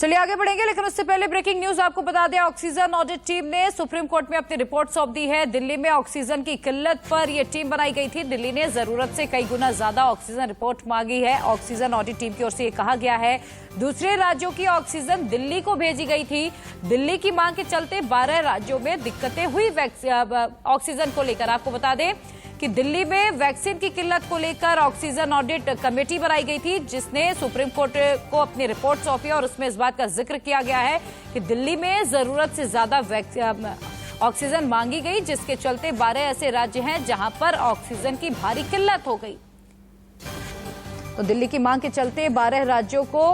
चलिए आगे बढ़ेंगे, लेकिन उससे पहले ब्रेकिंग न्यूज आपको बता दें। ऑक्सीजन ऑडिट टीम ने सुप्रीम कोर्ट में अपनी रिपोर्ट सौंप दी है। दिल्ली में ऑक्सीजन की किल्लत पर यह टीम बनाई गई थी। दिल्ली ने जरूरत से कई गुना ज्यादा ऑक्सीजन रिपोर्ट मांगी है। ऑक्सीजन ऑडिट टीम की ओर से यह कहा गया है दूसरे राज्यों की ऑक्सीजन दिल्ली को भेजी गई थी। दिल्ली की मांग के चलते 12 राज्यों में दिक्कतें हुई ऑक्सीजन को लेकर। आपको बता दें कि दिल्ली में वैक्सीन की किल्लत को लेकर ऑक्सीजन ऑडिट कमेटी बनाई गई थी, जिसने सुप्रीम कोर्ट को अपनी रिपोर्ट सौंपी और उसमें इस बात का जिक्र किया गया है कि दिल्ली में जरूरत से ज्यादा ऑक्सीजन मांगी गई, जिसके चलते 12 ऐसे राज्य हैं जहां पर ऑक्सीजन की भारी किल्लत हो गई। तो दिल्ली की मांग के चलते 12 राज्यों को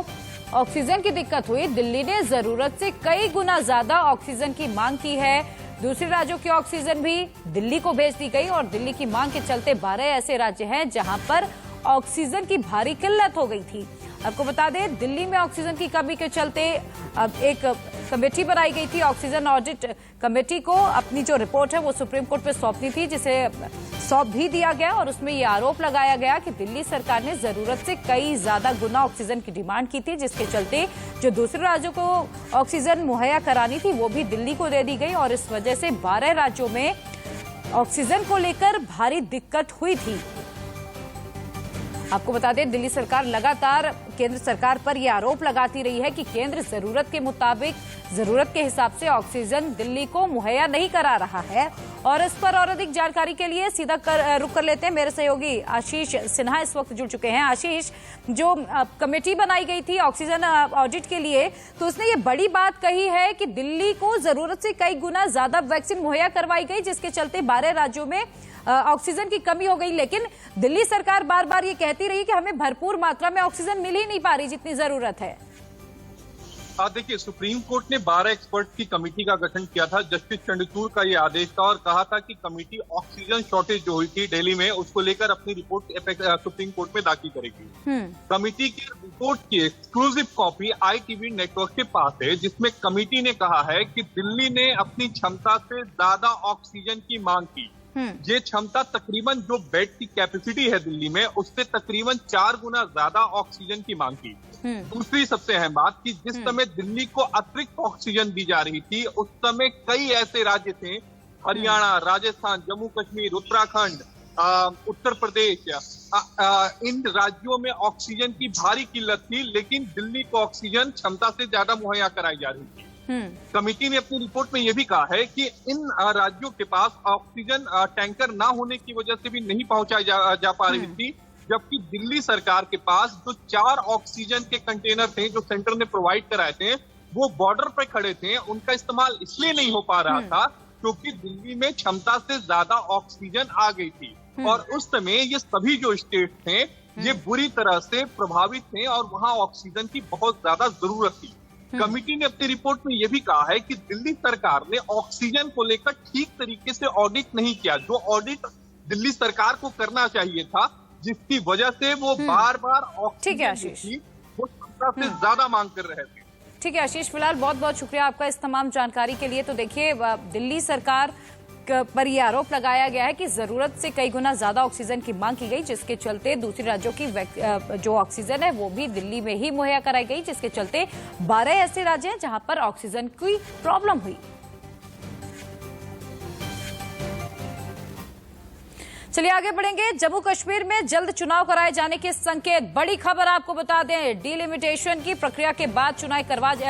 ऑक्सीजन की दिक्कत हुई। दिल्ली ने जरूरत से कई गुना ज्यादा ऑक्सीजन की मांग की है। दूसरे राज्यों की ऑक्सीजन भी दिल्ली को भेज दी गई और दिल्ली की मांग के चलते 12 ऐसे राज्य हैं जहां पर ऑक्सीजन की भारी किल्लत हो गई थी। आपको बता दें, दिल्ली में ऑक्सीजन की कमी के चलते अब एक कमेटी बनाई गई थी। ऑक्सीजन ऑडिट कमेटी को अपनी जो रिपोर्ट है वो सुप्रीम कोर्ट में सौंपनी थी, जिसे सौंप भी दिया गया और उसमें ये आरोप लगाया गया कि दिल्ली सरकार ने जरूरत से कई ज्यादा गुना ऑक्सीजन की डिमांड की थी, जिसके चलते जो दूसरे राज्यों को ऑक्सीजन मुहैया करानी थी वो भी दिल्ली को दे दी गई और इस वजह से 12 राज्यों में ऑक्सीजन को लेकर भारी दिक्कत हुई थी। आपको बता दें, दिल्ली सरकार लगातार केंद्र सरकार पर यह आरोप लगाती रही है कि केंद्र जरूरत के मुताबिक जरूरत के हिसाब से ऑक्सीजन दिल्ली को मुहैया नहीं करा रहा है। और इस पर और अधिक जानकारी के लिए सीधा रुक कर लेते हैं, मेरे सहयोगी आशीष सिन्हा इस वक्त जुड़ चुके हैं। आशीष, जो कमेटी बनाई गई थी ऑक्सीजन ऑडिट के लिए, तो उसने ये बड़ी बात कही है कि दिल्ली को जरूरत से कई गुना ज्यादा वैक्सीन मुहैया करवाई गई, जिसके चलते 12 राज्यों में ऑक्सीजन की कमी हो गई। लेकिन दिल्ली सरकार बार बार ये कहती रही कि हमें भरपूर मात्रा में ऑक्सीजन मिल ही नहीं पा रही जितनी जरूरत है। देखिए, सुप्रीम कोर्ट ने 12 एक्सपर्ट की कमेटी का गठन किया था। जस्टिस चंद्रचूड़ का ये आदेश था और कहा था कि कमेटी ऑक्सीजन शॉर्टेज जो हुई थी दिल्ली में उसको लेकर अपनी रिपोर्ट सुप्रीम कोर्ट में दाखिल करेगी। कमेटी की रिपोर्ट की एक्सक्लूसिव कॉपी ITV नेटवर्क के पास है, जिसमें कमेटी ने कहा है कि दिल्ली ने अपनी क्षमता से ज्यादा ऑक्सीजन की मांग की। ये क्षमता तकरीबन जो बेड की कैपेसिटी है दिल्ली में उससे तकरीबन 4 गुना ज्यादा ऑक्सीजन की मांग की। दूसरी सबसे अहम बात कि जिस समय दिल्ली को अतिरिक्त ऑक्सीजन दी जा रही थी उस समय कई ऐसे राज्य थे, हरियाणा, राजस्थान, जम्मू कश्मीर, उत्तराखंड, उत्तर प्रदेश, इन राज्यों में ऑक्सीजन की भारी किल्लत थी, लेकिन दिल्ली को ऑक्सीजन क्षमता से ज्यादा मुहैया कराई जा रही थी। कमेटी ने अपनी रिपोर्ट में यह भी कहा है कि इन राज्यों के पास ऑक्सीजन टैंकर ना होने की वजह से भी नहीं पहुंचाई जा पा रही थी, जबकि दिल्ली सरकार के पास जो 4 ऑक्सीजन के कंटेनर थे जो सेंटर ने प्रोवाइड कराए थे वो बॉर्डर पे खड़े थे। उनका इस्तेमाल इसलिए नहीं हो पा रहा था क्योंकि दिल्ली में क्षमता से ज्यादा ऑक्सीजन आ गई थी और उस समय ये सभी जो स्टेट थे ये बुरी तरह से प्रभावित थे और वहां ऑक्सीजन की बहुत ज्यादा जरूरत थी। कमेटी ने अपनी रिपोर्ट में यह भी कहा है कि दिल्ली सरकार ने ऑक्सीजन को लेकर ठीक तरीके से ऑडिट नहीं किया, जो ऑडिट दिल्ली सरकार को करना चाहिए था, जिसकी वजह से वो बार बार ऑक्सीजन की वो क्षमता से ज्यादा मांग कर रहे थे। ठीक है आशीष, फिलहाल बहुत बहुत शुक्रिया आपका इस तमाम जानकारी के लिए। तो देखिए, दिल्ली सरकार पर यह आरोप लगाया गया है कि जरूरत से कई गुना ज्यादा ऑक्सीजन की मांग की गई, जिसके चलते दूसरे राज्यों की जो ऑक्सीजन है वो भी दिल्ली में ही मुहैया कराई गई, जिसके चलते 12 ऐसे राज्य हैं जहां पर ऑक्सीजन की प्रॉब्लम हुई। चलिए आगे बढ़ेंगे। जम्मू कश्मीर में जल्द चुनाव कराए जाने के संकेत। बड़ी खबर आपको बता दें, डिलिमिटेशन की प्रक्रिया के बाद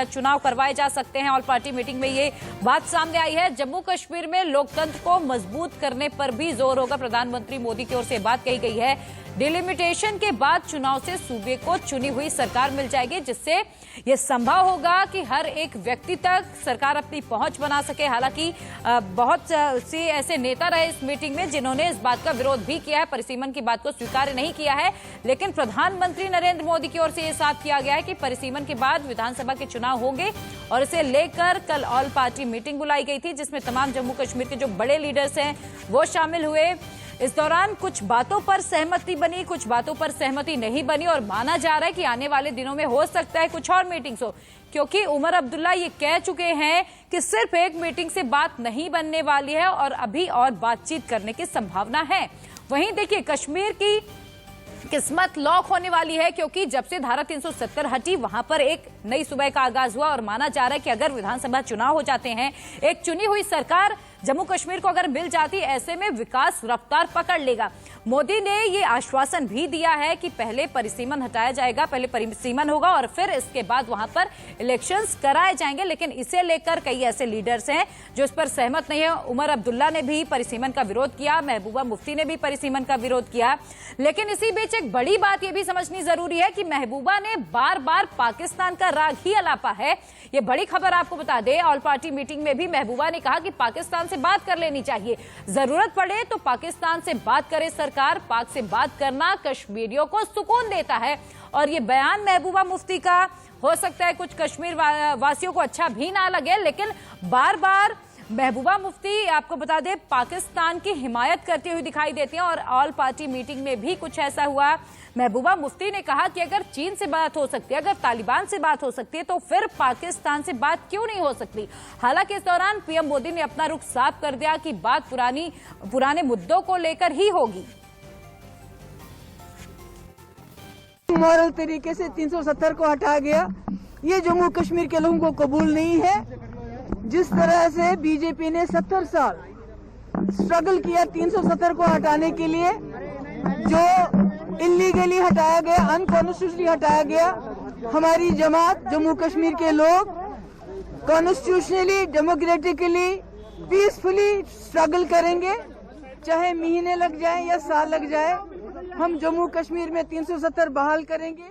चुनाव करवाए जा सकते हैं। ऑल पार्टी मीटिंग में ये बात सामने आई है। जम्मू कश्मीर में लोकतंत्र को मजबूत करने पर भी जोर होगा। प्रधानमंत्री मोदी की ओर से बात कही गई है। डिलिमिटेशन के बाद चुनाव से सूबे को चुनी हुई सरकार मिल जाएगी, जिससे यह संभव होगा कि हर एक व्यक्ति तक सरकार अपनी पहुंच बना सके। हालांकि बहुत से ऐसे नेता रहे इस मीटिंग में जिन्होंने इस बात का विरोध भी किया है, परिसीमन की बात को स्वीकार नहीं किया है, लेकिन प्रधानमंत्री नरेंद्र मोदी की ओर से यह साफ किया गया है कि परिसीमन के बाद विधानसभा के चुनाव होंगे और इसे लेकर कल ऑल पार्टी मीटिंग बुलाई गई थी, जिसमें तमाम जम्मू कश्मीर के जो बड़े लीडर्स हैं वो शामिल हुए। इस दौरान कुछ बातों पर सहमति बनी, कुछ बातों पर सहमति नहीं बनी और माना जा रहा है कि आने वाले दिनों में हो सकता है कुछ और मीटिंग्स हो, क्योंकि उमर अब्दुल्ला ये कह चुके हैं कि सिर्फ एक मीटिंग से बात नहीं बनने वाली है और अभी और बातचीत करने की संभावना है। वहीं देखिए, कश्मीर की किस्मत लॉक होने वाली है, क्योंकि जब से धारा 370 हटी वहां पर एक नई सुबह का आगाज हुआ और माना जा रहा है कि अगर विधानसभा चुनाव हो जाते हैं, एक चुनी हुई सरकार जम्मू कश्मीर को अगर मिल जाती, ऐसे में विकास रफ्तार पकड़ लेगा। मोदी ने ये आश्वासन भी दिया है कि पहले परिसीमन हटाया जाएगा, पहले परिसीमन होगा और फिर इसके बाद वहां पर इलेक्शंस कराए जाएंगे। लेकिन इसे लेकर कई ऐसे लीडर्स हैं जो इस पर सहमत नहीं है। उमर अब्दुल्ला ने भी परिसीमन का विरोध किया, महबूबा मुफ्ती ने भी परिसीमन का विरोध किया। लेकिन इसी बीच एक बड़ी बात यह भी समझनी जरूरी है कि महबूबा ने बार बार पाकिस्तान का राग ही अलापा है। ये बड़ी खबर आपको बता दें, ऑल पार्टी मीटिंग में भी महबूबा ने कहा कि पाकिस्तान से बात कर लेनी चाहिए, जरूरत पड़े तो पाकिस्तान से बात करे सरकार। पाक से बात करना कश्मीरियों को सुकून देता है। और ये बयान महबूबा मुफ्ती का हो सकता है कुछ कश्मीर वासियों को अच्छा भी ना लगे, लेकिन बार बार महबूबा मुफ्ती आपको बता दें पाकिस्तान की हिमायत करती हुई दिखाई देती हैं। और ऑल पार्टी मीटिंग में भी कुछ ऐसा हुआ। महबूबा मुफ्ती ने कहा कि अगर चीन से बात हो सकती है, अगर तालिबान से बात हो सकती है, तो फिर पाकिस्तान से बात क्यों नहीं हो सकती। हालांकि इस दौरान पीएम मोदी ने अपना रुख साफ कर दिया कि बात पुराने मुद्दों को लेकर ही होगी। मॉरल तरीके से 370 को हटा गया, ये जम्मू कश्मीर के लोगों को कबूल नहीं है। जिस तरह से बीजेपी ने 70 साल स्ट्रगल किया 370 को हटाने के लिए, जो इलीगली हटाया गया, अनकॉन्स्टिट्यूशनली हटाया गया, हमारी जमात जम्मू कश्मीर के लोग कॉन्स्टिट्यूशनली, डेमोक्रेटिकली, पीसफुली स्ट्रगल करेंगे, चाहे महीने लग जाए या साल लग जाए। हम जम्मू कश्मीर में 370 बहाल करेंगे,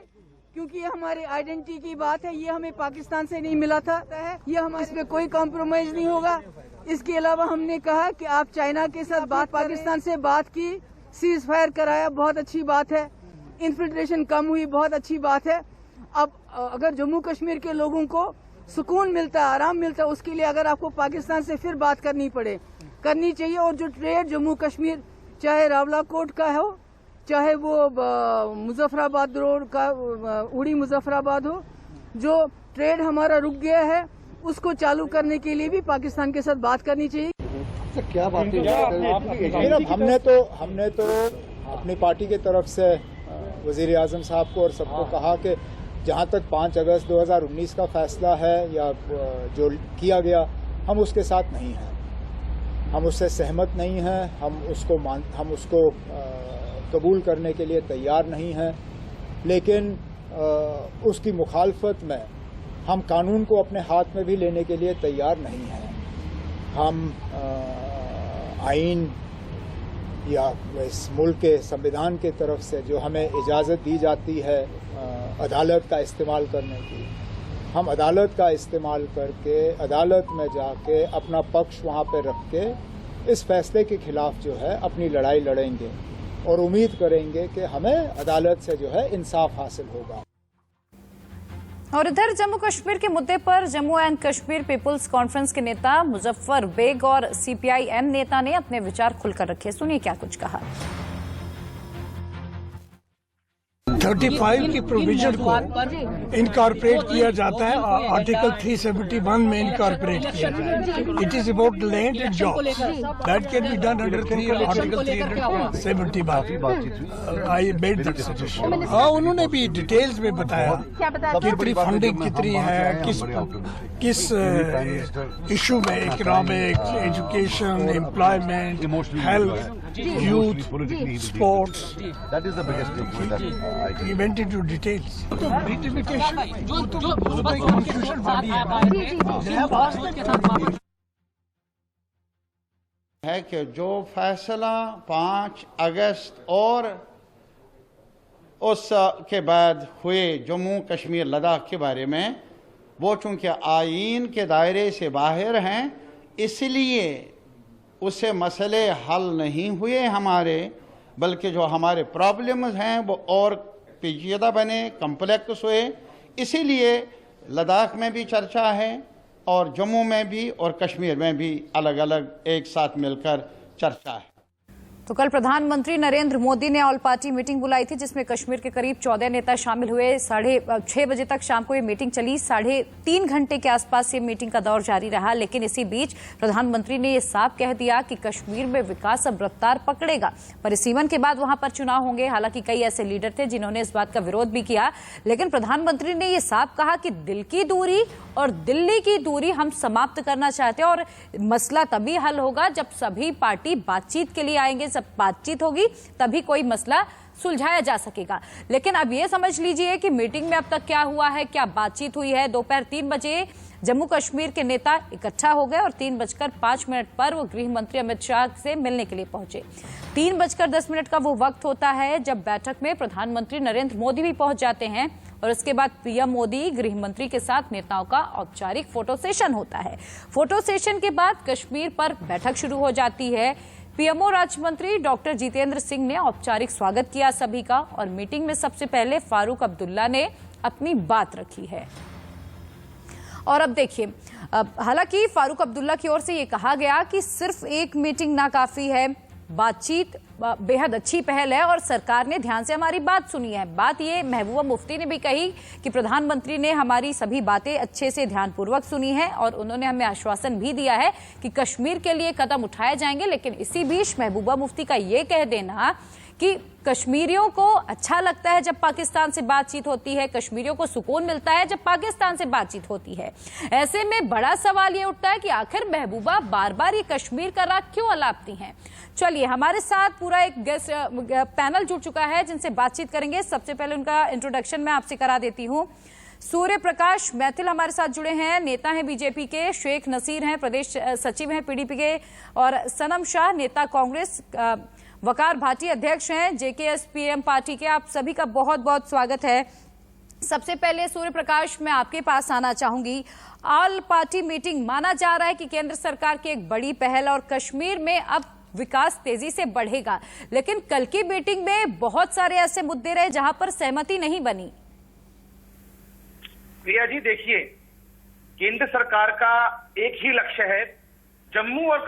क्योंकि ये हमारे आइडेंटिटी की बात है। ये हमें पाकिस्तान से नहीं मिला था, ये हमारे इसमें कोई कॉम्प्रोमाइज नहीं होगा। इसके अलावा हमने कहा कि आप चाइना के साथ बात, पाकिस्तान से बात की, सीज फायर कराया, बहुत अच्छी बात है। इन्फिल्ट्रेशन कम हुई, बहुत अच्छी बात है। अब अगर जम्मू कश्मीर के लोगों को सुकून मिलता है, आराम मिलता है, उसके लिए अगर आपको पाकिस्तान से फिर बात करनी चाहिए। और जो ट्रेड जम्मू कश्मीर, चाहे रावलाकोट का हो, चाहे वो मुजफ्फराबाद रोड का उड़ी मुजफ्फराबाद हो, जो ट्रेड हमारा रुक गया है, उसको चालू करने के लिए भी पाकिस्तान के साथ बात करनी चाहिए। क्या बात है? हमने तो अपनी पार्टी की तरफ से वजीर आजम साहब को और सबको कहा कि जहां तक 5 अगस्त 2019 का फैसला है या जो किया गया, हम उसके साथ नहीं हैं, हम उससे सहमत नहीं हैं, हम उसको कबूल करने के लिए तैयार नहीं हैं। लेकिन उसकी मुखालफत में हम कानून को अपने हाथ में भी लेने के लिए तैयार नहीं हैं। हम आइन या इस मुल्क के संविधान की तरफ से जो हमें इजाज़त दी जाती है अदालत का इस्तेमाल करने की, हम अदालत का इस्तेमाल करके अदालत में जाके अपना पक्ष वहाँ पे रख के इस फैसले के खिलाफ जो है अपनी लड़ाई लड़ेंगे और उम्मीद करेंगे कि हमें अदालत से जो है इंसाफ हासिल होगा। और इधर जम्मू कश्मीर के मुद्दे पर जम्मू एंड कश्मीर पीपुल्स कॉन्फ्रेंस के नेता मुजफ्फर बेग और सीपीआई-एम नेता ने अपने विचार खुलकर रखे। सुनिए क्या कुछ कहा। 35 की प्रोविजन को इनकॉर्पोरेट किया जाता है और आर्टिकल 371 में इनकॉर्पोरेट किया जाता है। It is about land and job that can be done under article 370। I made that suggestion. हाँ, उन्होंने भी डिटेल्स में बताया कितनी फंडिंग कितनी है, किस इशू में, economic, education, employment, health, youth, sports. That is the biggest thing. He went into details. तो ratification constitution body है कि जो फैसला 5 अगस्त और उस के बाद हुए जम्मू कश्मीर लद्दाख के बारे में, वो चूंकि आईन के दायरे से बाहर हैं, इसलिए उससे मसले हल नहीं हुए हमारे, बल्कि जो हमारे प्रॉब्लम्स हैं वो और पेचीदा बने, कम्प्लेक्स हुए। इसीलिए लद्दाख में भी चर्चा है और जम्मू में भी और कश्मीर में भी अलग अलग एक साथ मिलकर चर्चा है। तो कल प्रधानमंत्री नरेंद्र मोदी ने ऑल पार्टी मीटिंग बुलाई थी, जिसमें कश्मीर के करीब 14 नेता शामिल हुए। 6:30 बजे तक शाम को ये मीटिंग चली। 3.5 घंटे के आसपास ये मीटिंग का दौर जारी रहा। लेकिन इसी बीच प्रधानमंत्री ने ये साफ कह दिया कि कश्मीर में विकास अब रफ्तार पकड़ेगा। परिसीमन के बाद वहां पर चुनाव होंगे। हालांकि कई ऐसे लीडर थे जिन्होंने इस बात का विरोध भी किया, लेकिन प्रधानमंत्री ने ये साफ कहा कि दिल की दूरी और दिल्ली की दूरी हम समाप्त करना चाहते हैं और मसला तभी हल होगा जब सभी पार्टी बातचीत के लिए आएंगे। जब बातचीत होगी तभी कोई मसला सुलझाया जा सकेगा। लेकिन अब ये समझ लीजिए कि मीटिंग में अब तक क्या हुआ है, क्या बातचीत हुई है। दोपहर 3 बजे जम्मू कश्मीर के नेता इकट्ठा हो गए और 3:05 पर वो गृह मंत्री अमित शाह से मिलने के लिए पहुंचे। 3:10 का वो वक्त होता है जब बैठक में प्रधानमंत्री नरेंद्र मोदी भी पहुंच जाते हैं और उसके बाद पीएम मोदी गृह मंत्री के साथ नेताओं का औपचारिक फोटो सेशन होता है। फोटो सेशन के बाद कश्मीर पर बैठक शुरू हो जाती है। पीएमओ राज्य मंत्री डॉक्टर जितेंद्र सिंह ने औपचारिक स्वागत किया सभी का और मीटिंग में सबसे पहले फारूक अब्दुल्ला ने अपनी बात रखी है। और अब देखिए, हालांकि फारूक अब्दुल्ला की ओर से ये कहा गया कि सिर्फ एक मीटिंग ना काफी है, बातचीत बेहद अच्छी पहल है और सरकार ने ध्यान से हमारी बात सुनी है। बात ये महबूबा मुफ्ती ने भी कही कि प्रधानमंत्री ने हमारी सभी बातें अच्छे से ध्यानपूर्वक सुनी है और उन्होंने हमें आश्वासन भी दिया है कि कश्मीर के लिए कदम उठाए जाएंगे। लेकिन इसी बीच महबूबा मुफ्ती का ये कह देना कि कश्मीरियों को अच्छा लगता है जब पाकिस्तान से बातचीत होती है, कश्मीरियों को सुकून मिलता है जब पाकिस्तान से बातचीत होती है। ऐसे में बड़ा सवाल ये उठता है कि आखिर महबूबा बार बार ये कश्मीर का राग क्यों अलापती हैं। चलिए, हमारे साथ पूरा एक गेस्ट पैनल जुड़ चुका है जिनसे बातचीत करेंगे। सबसे पहले उनका इंट्रोडक्शन मैं आपसे करा देती हूँ। सूर्य प्रकाश मैथिल हमारे साथ जुड़े हैं, नेता हैं बीजेपी के। शेख नसीर हैं, प्रदेश सचिव हैं पीडीपी के। और सनम शाह, नेता कांग्रेस। वकार भाटी, अध्यक्ष हैं जेकेएसपीएम पार्टी के। आप सभी का बहुत बहुत स्वागत है। सबसे पहले सूर्य प्रकाश, मैं आपके पास आना चाहूंगी। ऑल पार्टी मीटिंग माना जा रहा है कि केंद्र सरकार की एक बड़ी पहल और कश्मीर में अब विकास तेजी से बढ़ेगा, लेकिन कल की मीटिंग में बहुत सारे ऐसे मुद्दे रहे जहां पर सहमति नहीं बनी। प्रिया जी, देखिए, केंद्र सरकार का एक ही लक्ष्य है, जम्मू और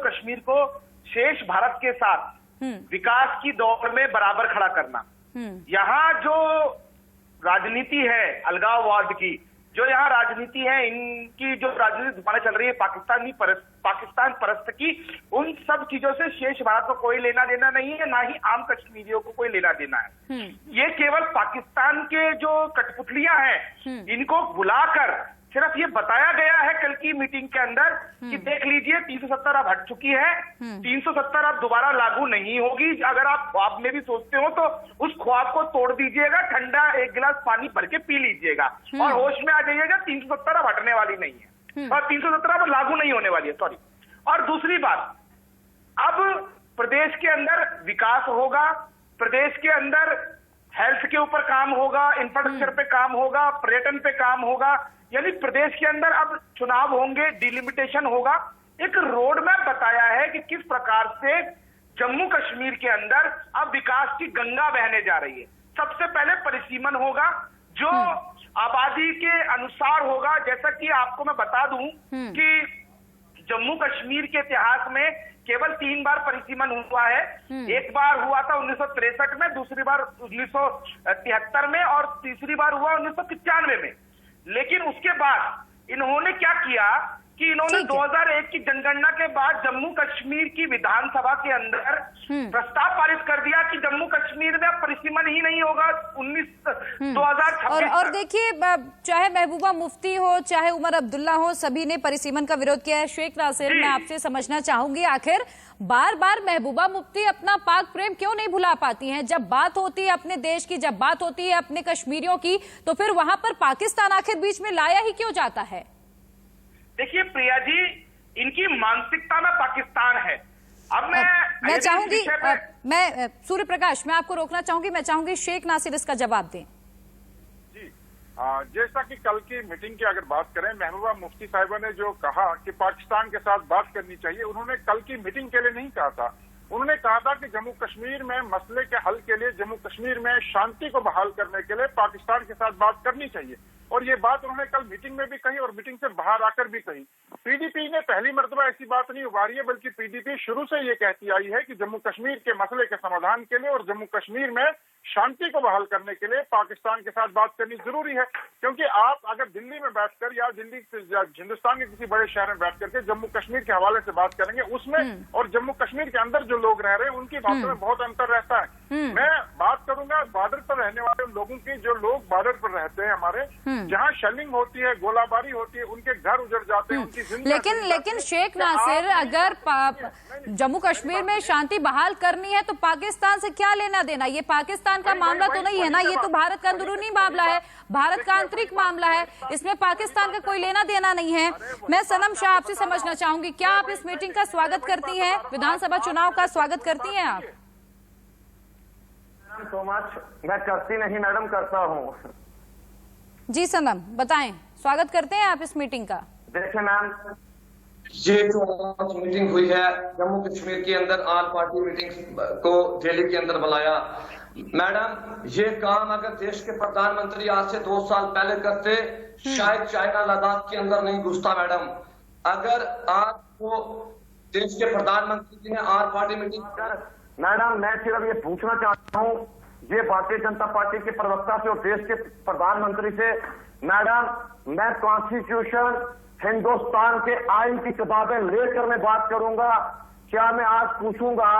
कश्मीर को शेष भारत के साथ विकास की दौड़ में बराबर खड़ा करना। यहाँ जो राजनीति है अलगाववाद की, जो यहाँ राजनीति है, इनकी जो राजनीति दुकानें चल रही है पाकिस्तान परस्त की, उन सब चीजों से शेष भारत को कोई लेना देना नहीं है, ना ही आम कश्मीरियों को कोई लेना देना है। ये केवल पाकिस्तान के जो कठपुतलियां हैं, इनको बुलाकर सिर्फ ये बताया गया है कल की मीटिंग के अंदर कि देख लीजिए 370 अब हट चुकी है, 370 अब दोबारा लागू नहीं होगी। अगर आप में भी सोचते हो तो उस ख्वाब को तोड़ दीजिएगा, ठंडा एक गिलास पानी भर के पी लीजिएगा और होश में आ जाइएगा। 370 अब हटने वाली नहीं है और 370 अब लागू नहीं होने वाली है, सॉरी। और दूसरी बात, अब प्रदेश के अंदर विकास होगा, प्रदेश के अंदर हेल्थ के ऊपर काम होगा, इंफ्रास्ट्रक्चर पे काम होगा, पर्यटन पे काम होगा, यानी प्रदेश के अंदर अब चुनाव होंगे, डिलिमिटेशन होगा। एक रोड मैप बताया है कि किस प्रकार से जम्मू कश्मीर के अंदर अब विकास की गंगा बहने जा रही है। सबसे पहले परिसीमन होगा जो आबादी के अनुसार होगा। जैसा कि आपको मैं बता दूं कि जम्मू कश्मीर के इतिहास में केवल 3 बार परिसीमन हुआ है। एक बार हुआ था 1963 में, दूसरी बार 1973 में और तीसरी बार हुआ 1995 में। लेकिन उसके बाद इन्होंने क्या किया कि इन्होंने 2001 की जनगणना के बाद जम्मू कश्मीर की विधानसभा के अंदर प्रस्ताव पारित कर दिया कि जम्मू कश्मीर में अब परिसीमन ही नहीं होगा 2026। और देखिए, चाहे महबूबा मुफ्ती हो, चाहे उमर अब्दुल्ला हो, सभी ने परिसीमन का विरोध किया है। शेख नासिर, मैं आपसे समझना चाहूंगी, आखिर बार बार महबूबा मुफ्ती अपना पाक प्रेम क्यों नहीं भुला पाती हैं? जब बात होती है अपने देश की, जब बात होती है अपने कश्मीरियों की, तो फिर वहां पर पाकिस्तान आखिर बीच में लाया ही क्यों जाता है? देखिए प्रिया जी, इनकी मानसिकता में पाकिस्तान है। अब मैं चाहूंगी, मैं सूर्य प्रकाश, मैं आपको रोकना चाहूंगी। मैं चाहूंगी शेख नासिर इसका जवाब दें। जी, जैसा कि कल की मीटिंग की अगर बात करें, महबूबा मुफ्ती साहिबा ने जो कहा कि पाकिस्तान के साथ बात करनी चाहिए, उन्होंने कल की मीटिंग के लिए नहीं कहा था। उन्होंने कहा था कि जम्मू कश्मीर में मसले के हल के लिए, जम्मू कश्मीर में शांति को बहाल करने के लिए पाकिस्तान के साथ बात करनी चाहिए। और ये बात उन्होंने कल मीटिंग में भी कही और मीटिंग से बाहर आकर भी कही। पीडीपी ने पहली मर्तबा ऐसी बात नहीं उभारी है, बल्कि पीडीपी शुरू से ये कहती आई है कि जम्मू कश्मीर के मसले के समाधान के लिए और जम्मू कश्मीर में शांति को बहाल करने के लिए पाकिस्तान के साथ बात करनी जरूरी है। क्योंकि आप अगर दिल्ली में बैठकर या हिंदुस्तान के किसी बड़े शहर में बैठ करके जम्मू कश्मीर के हवाले से बात करेंगे, उसमें और जम्मू कश्मीर के अंदर जो लोग रह रहे हैं उनकी बातों में बहुत अंतर रहता है। मैं बात करूंगा बॉर्डर पर रहने वाले लोगों की, जो लोग बॉर्डर पर रहते हैं हमारे, जहाँ शेलिंग होती है, गोलाबारी होती है, उनके घर उजड़ जाते हैं, उनकी जिंदगी। लेकिन शेख नासिर, अगर जम्मू कश्मीर में शांति बहाल करनी है तो पाकिस्तान से क्या लेना देना? ये पाकिस्तान का मामला तो नहीं है ना, ये तो भारत का अंदरूनी मामला है, भारत का आंतरिक मामला है, इसमें पाकिस्तान का कोई लेना देना नहीं है। मैं सनम शाह आपसे समझना चाहूंगी, क्या आप इस मीटिंग का स्वागत करती हैं? विधानसभा चुनाव का स्वागत करती हैं आप? सो मच, मैं करती नहीं मैडम, करता हूँ। जी सनम, बताएं, स्वागत करते हैं आप इस मीटिंग का? देखिए मैम, ये जो मीटिंग हुई है जम्मू कश्मीर के अंदर, ऑल पार्टी मीटिंग को दिल्ली के अंदर बुलाया। मैडम, ये काम अगर देश के प्रधानमंत्री आज से 2 साल पहले करते, शायद चाइना लद्दाख के अंदर नहीं घुसता। मैडम, अगर आज वो देश के प्रधानमंत्री ने ऑल पार्टी मीटिंग, मैडम मैं सिर्फ ये पूछना चाहता हूँ, ये भारतीय जनता पार्टी के प्रवक्ता से और देश के प्रधानमंत्री से, मैडम मैं कॉन्स्टिट्यूशन, हिंदुस्तान के आइन की किताबें लेकर मैं बात करूंगा। क्या मैं आज पूछूंगा,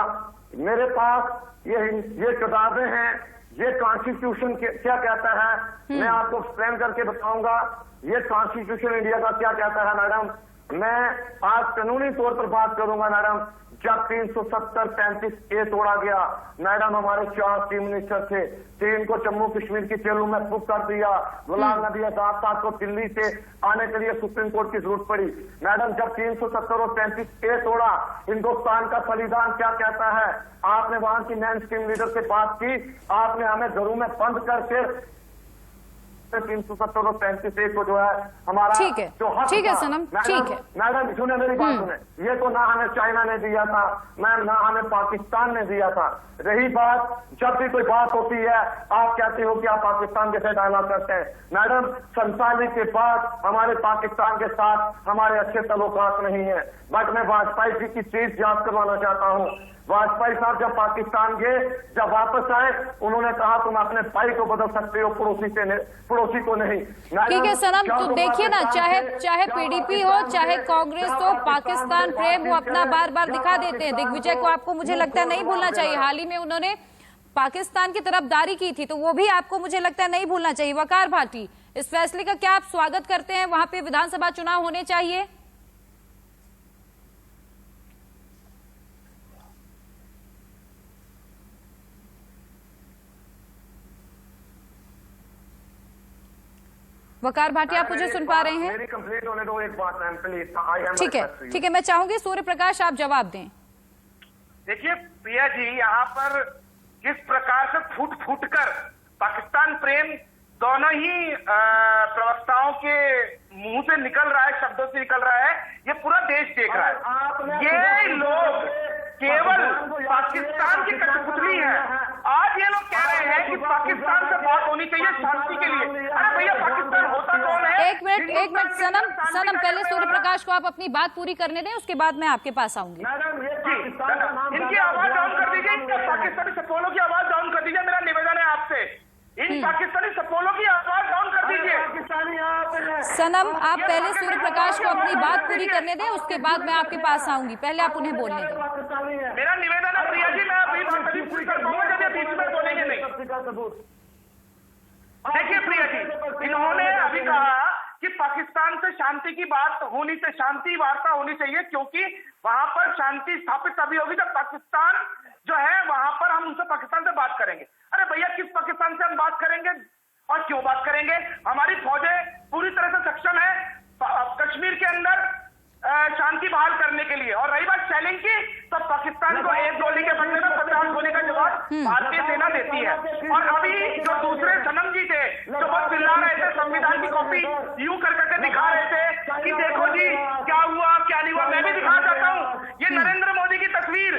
मेरे पास ये किताबें हैं, ये कॉन्स्टिट्यूशन क्या कहता है, मैं आपको एक्सप्लेन करके बताऊंगा ये कॉन्स्टिट्यूशन इंडिया का क्या कहता है। मैडम मैं आज कानूनी तौर पर बात करूंगा। मैडम जब 370-35A तोड़ा गया, मैडम हमारे 4 चीफ मिनिस्टर थे, 3 को जम्मू कश्मीर की जेलों में बुक कर दिया, गुलाम नबी आजाद साहब को दिल्ली से आने के लिए सुप्रीम कोर्ट की जरूरत पड़ी। मैडम जब 370 और 35A तोड़ा, हिंदुस्तान का संविधान क्या कहता है? आपने वहां की मेन स्ट्रीम लीडर से बात की, आपने हमें घरों में बंद करके 370 और 35A को जो है हमारा जो हक, ठीक है सनम, ठीक है मैडम सुने मेरी बात सुने, ये तो ना हमें चाइना ने दिया था, मैम ना हमें पाकिस्तान ने दिया था। रही बात, जब भी कोई बात होती है आप कहते हो कि आप पाकिस्तान के साथ डायलॉग करते हैं। मैडम 47 के बाद हमारे पाकिस्तान के साथ हमारे अच्छे तल्लुकात नहीं है, बट मैं वाजपेयी जी की चीज जांच करवाना चाहता हूँ। वाजपेयी साहब जब पाकिस्तान गए, जब वापस आए, उन्होंने कहा तुम अपने भाई को बदल सकते हो, पड़ोसी को नहीं। ठीक है सनम, तो देखिए ना, चाहे पीडीपी हो, चाहे कांग्रेस हो, पाकिस्तान प्रेम वो अपना बार बार दिखा देते हैं। दिग्विजय को आपको मुझे लगता है नहीं भूलना चाहिए, हाल ही में उन्होंने पाकिस्तान की तरफदारी की थी, तो वो भी आपको मुझे लगता है नहीं भूलना चाहिए। वकार भाटी, इस फैसले का क्या आप स्वागत करते हैं? वहां पे विधानसभा चुनाव होने चाहिए? वकार भाटी, आप मुझे सुन पा रहे हैं? मेरी कंप्लीट होने दो एक बात मैम प्लीज। ठीक है, मैं चाहूंगी सूर्य प्रकाश आप जवाब दें। देखिए प्रिया जी, यहाँ पर किस प्रकार से फूट कर पाकिस्तान प्रेम दोनों ही प्रवक्ताओं के मुंह से निकल रहा है, शब्दों से निकल रहा है, ये पूरा देश देख रहा है। ये लोग केवल पाकिस्तान की कठपुतली है। आज ये लोग कह रहे हैं कि पाकिस्तान से बात होनी चाहिए शांति के लिए। अरे भैया, पाकिस्तान होता कौन है? एक मिनट सनम, पहले सूर्य प्रकाश को आप अपनी बात पूरी करने दें, उसके बाद मैं आपके पास आऊंगी। इनकी आवाज डाउन कर दीजिए, पाकिस्तानी सपोलों की आवाज डाउन कर दीजिए, मेरा निवेदन है आपसे। इन पाकिस्तानी सपोलों की आवाज डाउन कर दीजिए। सनम, आप पहले सूर्य प्रकाश को अपनी बात पूरी करने दें, उसके बाद मैं आपके पास आऊंगी, पहले आप उन्हें बोलने दें। मेरा निवेदन है प्रिया जी, मैं अपनी बात अभी पूरी कर पाऊंगा जब ये बीच में बोलेंगे नहीं। देखिए प्रिया जी, इन्होंने अभी कहा कि पाकिस्तान से शांति की बात होनी चाहिए, शांति वार्ता होनी चाहिए, क्योंकि वहां पर शांति स्थापित तभी होगी जब पाकिस्तान जो है वहां पर हम उनसे पाकिस्तान से बात करेंगे। अरे भैया, किस पाकिस्तान से हम बात करेंगे और क्यों बात करेंगे? हमारी फौजें पूरी तरह से सक्षम है कश्मीर के अंदर शांति बहाल करने के लिए। और रही बात शेलिंग की, तो पाकिस्तान को एक गोली के बदले में 50 गोली का जवाब भारतीय सेना देती है। और अभी जो दूसरे सनम जी थे जो बहुत चिल्ला रहे थे, संविधान की कॉपी यूं करके दिखा रहे थे कि देखो जी क्या हुआ क्या नहीं हुआ, मैं भी दिखा चाहता हूँ। ये नरेंद्र मोदी की तस्वीर,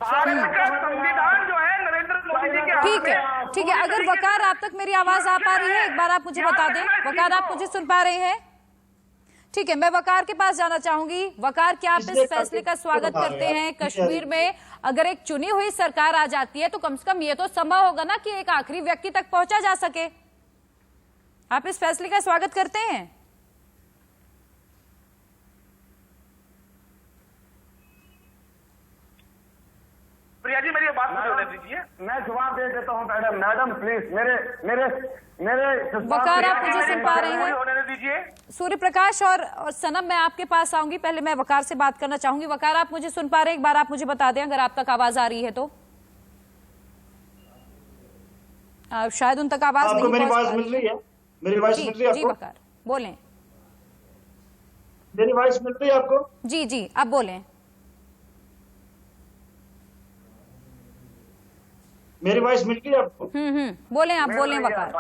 भारत का संविधान जो है नरेंद्र मोदी जी के हाथ में, ठीक है, अगर वकार आप तक मेरी आवाज आ पा रही है, एक बार आप मुझे बता दें। वकार, आप मुझे सुन पा रहे हैं? ठीक है, मैं वकार के पास जाना चाहूंगी। वकार, क्या आप इस फैसले का स्वागत करते हैं? कश्मीर में अगर एक चुनी हुई सरकार आ जाती है तो कम से कम ये तो संभव होगा ना कि एक आखिरी व्यक्ति तक पहुंचा जा सके। आप इस फैसले का स्वागत करते हैं? प्रिया जी, मेरी बात होने दीजिए, मैं जवाब दे देता हूँ। मैडम, मैडम प्लीज मेरे मेरे मेरे वकार, आप मुझे सुन पा रहे हैं? होने दीजिए। सूर्य प्रकाश और सनम, मैं आपके पास आऊंगी, पहले मैं वकार से बात करना चाहूंगी। वकार, आप मुझे सुन पा रहे हैं? एक बार आप मुझे बता दें अगर आप तक आवाज आ रही है तो। शायद उन तक आवाज नहीं मेरी आवाज मिल रही है? मेरी आवाज मिल रही है जी वकार, बोलें। मेरी आवाज मिल रही है आपको? जी जी, आप बोलें। मेरी वॉइस मिल रही है आपको? बोलें, आप बोलें वकार।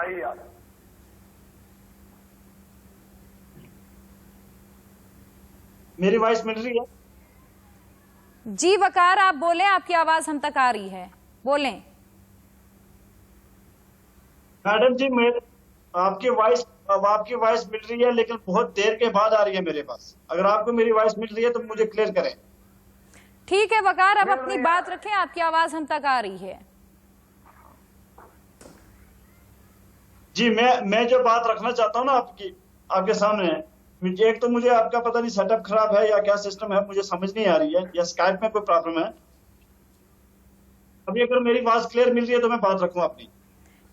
मेरी वॉइस मिल रही है? जी वकार, आप बोलें, आपकी आवाज हम तक आ रही है, बोलें। मैडम जी, आपकी वॉइस मिल रही है, लेकिन बहुत देर के बाद आ रही है मेरे पास। अगर आपको मेरी वॉइस मिल रही है तो मुझे क्लियर करें। ठीक है वकार, अब अपनी बात रखें, आपकी आवाज हम तक आ रही है। जी, मैं जो बात रखना चाहता हूँ ना आपके सामने, एक तो मुझे आपका पता नहीं सेटअप खराब है या क्या सिस्टम है, मुझे समझ नहीं आ रही है, या स्काइप में कोई प्रॉब्लम है। अभी अगर मेरी आवाज क्लियर मिल रही है तो मैं बात रखूं अपनी।